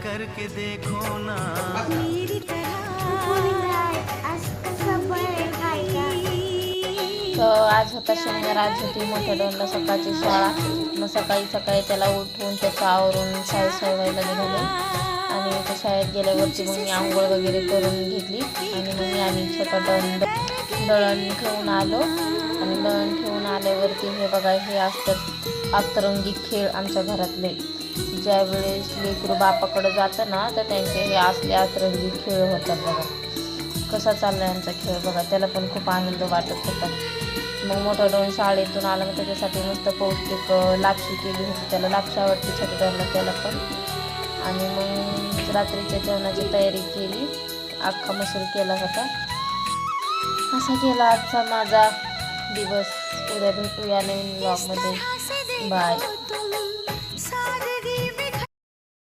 करके देखो ना। तर आज होता शनिवार, आज होती मोठ्या डॉनला सकाळची शाळा. मग सकाळी सकाळी त्याला उठवून त्याचं आवरून शाळेत सोडवायला निघाले. आणि त्या शाळेत गेल्यावरती मग मी आंघोळ वगैरे करून घेतली आणि मग आम्ही छोटा दळण ठेवून आलो. आणि दळण ठेवून आल्यावरती हे बघा, हे असतात अतरंगी खेळ आमच्या घरातले. ज्यावेळेस लेकरू बापाकडे जातं ना, तर त्यांचे हे असले अतरंगी खेळ होतात. बघा कसा चाललाय आमचा खेळ बघा. त्याला पण खूप आनंद वाटत होता. मग मोठा डॉन शाळेतून आला, मग त्याच्यासाठी मस्त पौष्टिक लापशी केली होती. त्याला लापशी आवडते छोट्या डॉनला, त्याला पण. आणि मग रात्रीच्या जेवणाची तयारी केली. अख्खा मसूर केला होता. असा गेला आजचा माझा दिवस. उद्या भेटूया नवीन व्लॉगमध्ये. बाय.